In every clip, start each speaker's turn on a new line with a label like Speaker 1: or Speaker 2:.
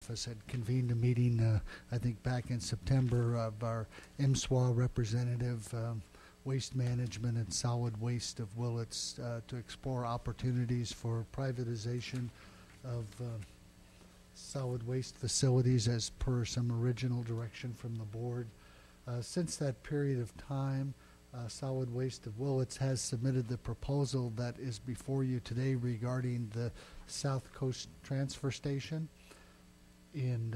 Speaker 1: office had convened a meeting, I think back in September, of our MSWA representative, Waste Management and Solid Waste of Willits, to explore opportunities for privatization of solid waste facilities as per some original direction from the board. Since that period of time, Solid Waste of Willits has submitted the proposal that is before you today regarding the South Coast Transfer Station. And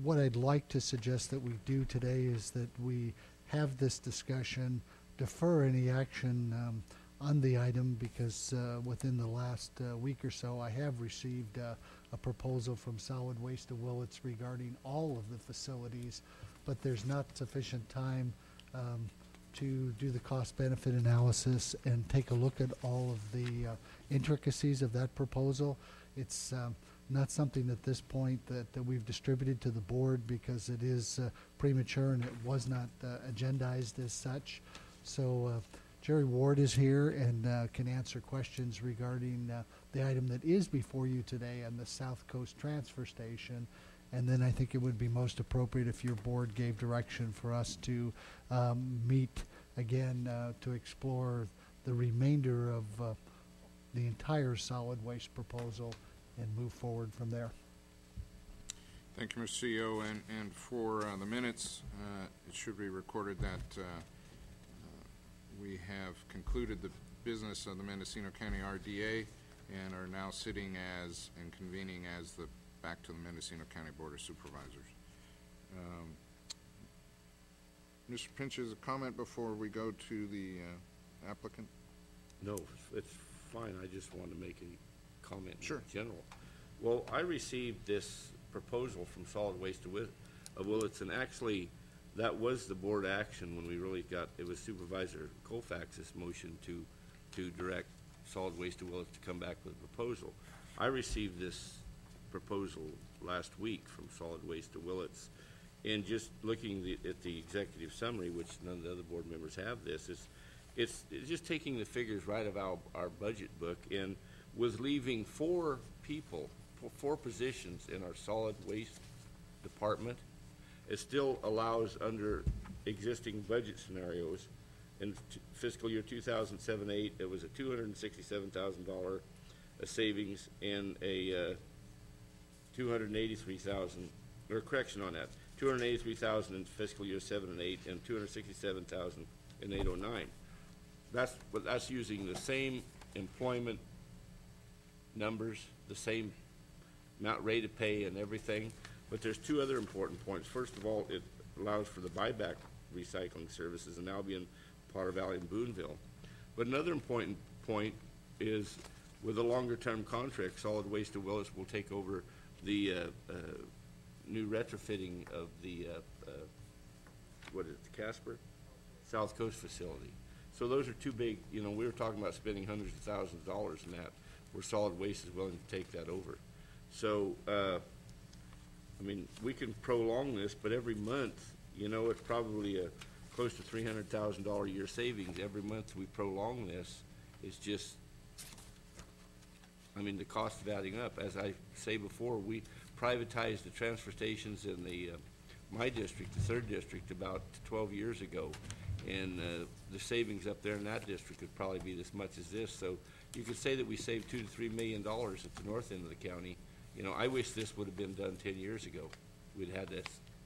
Speaker 1: what I'd like to suggest that we do today is that we have this discussion, defer any action on the item, because within the last week or so I have received a proposal from Solid Waste of Willits regarding all of the facilities, but there's not sufficient time to do the cost-benefit analysis and take a look at all of the intricacies of that proposal. It's not something at this point that we've distributed to the board because it is premature and it was not agendized as such. So Jerry Ward is here and can answer questions regarding the item that is before you today on the South Coast Transfer Station. And then I think it would be most appropriate if your board gave direction for us to meet again to explore the remainder of the entire solid waste proposal and move forward from there.
Speaker 2: Thank you, Mr. CEO. And for the minutes, it should be recorded that we have concluded the business of the Mendocino County RDA and are now sitting as and convening as the back to the Mendocino County Board of Supervisors. Mr. Pinch, is a comment before we go to the applicant?
Speaker 3: No, it's fine. I just wanted to make a comment
Speaker 2: Sure.
Speaker 3: in general. Well, I received this proposal from Solid Waste of Willits, and actually that was the board action when we really got, it was Supervisor Colfax's motion to direct Solid Waste of Willits to come back with a proposal. I received this proposal last week from Solid Waste of Willits, and just looking at the executive summary, which none of the other board members have this, it's just taking the figures right of our budget book and was leaving four positions in our solid waste department. It still allows, under existing budget scenarios, in fiscal year 2007-8, it was a $267,000 savings and a 283,000, or correction on that, 283,000 in fiscal year 7 and 8, and 267,000 in 809. That's using the same employment numbers, the same amount rate of pay and everything. But there's two other important points. First of all, it allows for the buyback recycling services in Albion, Potter Valley, and Boonville. But another important point is, with a longer-term contract, Solid Waste of Willits will take over the new retrofitting of the what is it, the Casper South Coast facility. So those are two big, we were talking about spending hundreds of thousands of dollars in that, where Solid Waste is willing to take that over. So I mean, we can prolong this, but every month, it's probably a close to $300,000 a year savings. Every month we prolong this, it's just, I mean, the cost of adding up. As I say before, we privatized the transfer stations in my district, the 3rd district, about 12 years ago, and the savings up there in that district would probably be as much as this. So you could say that we saved $2 to $3 million at the north end of the county. I wish this would have been done 10 years ago. We'd had this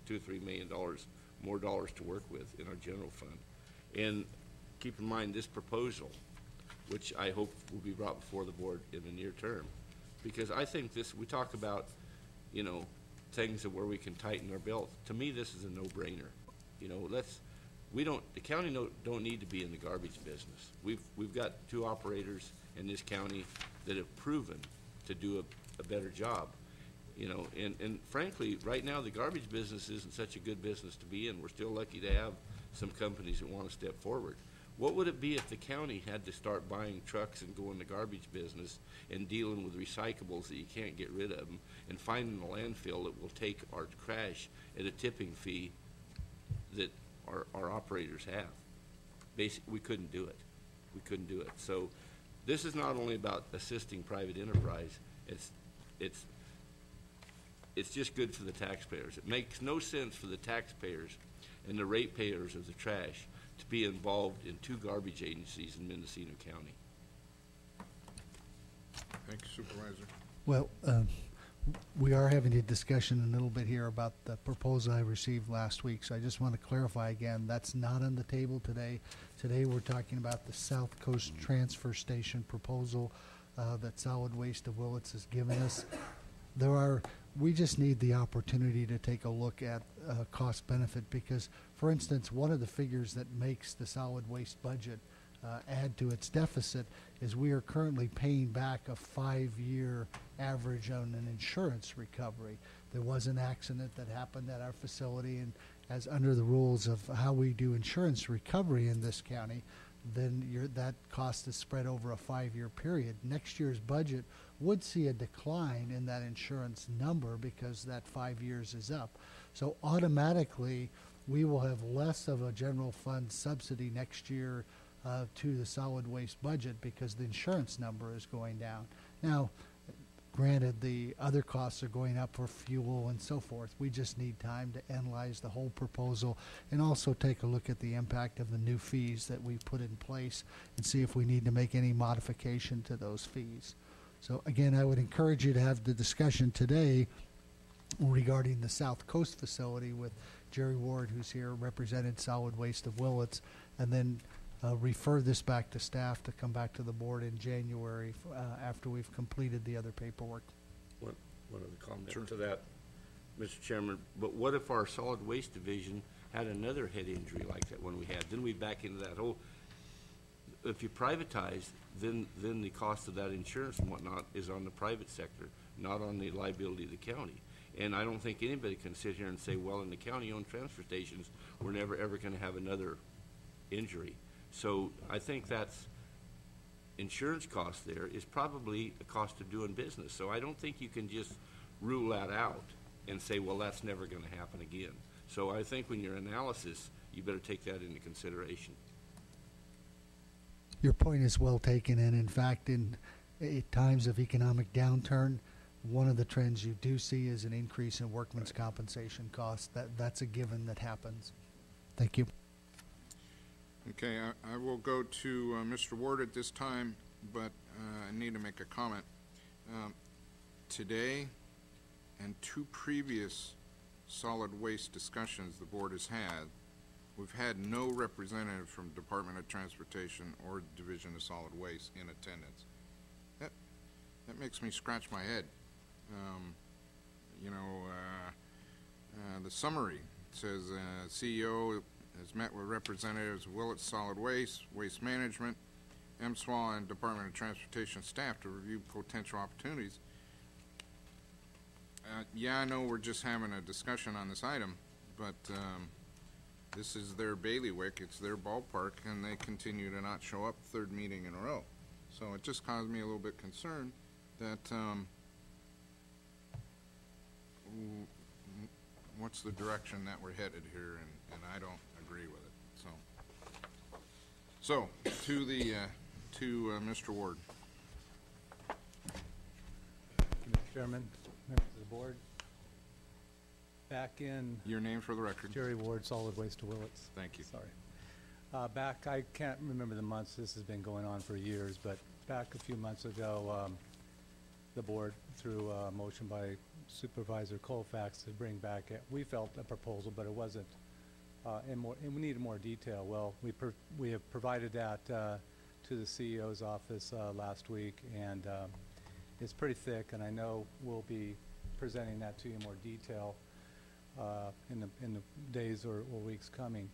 Speaker 3: $2 or $3 million more dollars to work with in our general fund. And keep in mind this proposal, which I hope will be brought before the board in the near term, because I think this, we talk about, things where we can tighten our belt. To me, this is a no-brainer. The county don't need to be in the garbage business. We've got 2 operators in this county that have proven to do a better job. And frankly, right now the garbage business isn't such a good business to be in. We're still lucky to have some companies that want to step forward. What would it be if the county had to start buying trucks and go in the garbage business and dealing with recyclables that you can't get rid of them, and finding a landfill that will take our trash at a tipping fee that our operators have? Basically, we couldn't do it. We couldn't do it. So this is not only about assisting private enterprise, it's it's just good for the taxpayers. It makes no sense for the taxpayers and the ratepayers of the trash to be involved in two garbage agencies in Mendocino County.
Speaker 2: Thank you, Supervisor.
Speaker 1: Well, we are having a discussion a little bit here about the proposal I received last week, so I just want to clarify again, that's not on the table today. Today, we're talking about the South Coast Transfer Station proposal that Solid Waste of Willits has given us. We just need the opportunity to take a look at cost benefit because, for instance, one of the figures that makes the solid waste budget add to its deficit is we are currently paying back a 5-year average on an insurance recovery. There was an accident that happened at our facility, and as under the rules of how we do insurance recovery in this county, then that cost is spread over a 5-year period. Next year's budget would see a decline in that insurance number because that 5 years is up. So automatically, we will have less of a general fund subsidy next year to the solid waste budget because the insurance number is going down. Now, granted, the other costs are going up for fuel and so forth. We just need time to analyze the whole proposal and also take a look at the impact of the new fees that we put in place and see if we need to make any modification to those fees. So again, I would encourage you to have the discussion today regarding the South Coast facility with Jerry Ward, who's here, represented Solid Waste of Willits, and then refer this back to staff to come back to the board in January after we've completed the other paperwork.
Speaker 3: One other comment
Speaker 2: Sure.
Speaker 3: to that, Mr. Chairman, but what if our solid waste division had another head injury like that one we had? Then we back into that whole, if you privatize, then the cost of that insurance and whatnot is on the private sector, not on the liability of the county. And I don't think anybody can sit here and say, well, in the county-owned transfer stations, we're never ever going to have another injury. So I think that's insurance cost there is probably a cost of doing business. So I don't think you can just rule that out and say, well, that's never going to happen again. So I think when your analysis, you better take that into consideration.
Speaker 1: Your point is well taken, and in fact, in times of economic downturn, one of the trends you do see is an increase in workman's compensation costs. That's a given that happens. Thank you.
Speaker 2: Okay, I will go to Mr. Ward at this time, but I need to make a comment. Today and two previous solid waste discussions the board has had, we've had no representative from Department of Transportation or Division of Solid Waste in attendance. That makes me scratch my head. The summary says CEO has met with representatives of Willits Solid Waste, Waste Management, MSWA, and Department of Transportation staff to review potential opportunities. Yeah, I know we're just having a discussion on this item, but this is their bailiwick, it's their ballpark, and they continue to not show up third meeting in a row. So it just caused me a little bit concerned that what's the direction that we're headed here, and I don't agree with it. So to Mr. Ward.
Speaker 4: Thank you, Mr. Chairman, members of the board. Back in
Speaker 2: Your name for the record.
Speaker 4: Jerry Ward, Solid Waste to Willits.
Speaker 2: Thank you.
Speaker 4: Sorry. Back, I can't remember the months, this has been going on for years, but back a few months ago, the board, through a motion by Supervisor Colfax, to bring back, we felt a proposal, but it wasn't, and we needed more detail. Well, we have provided that to the CEO's office last week, and it's pretty thick, and I know we'll be presenting that to you in more detail in the days or weeks coming.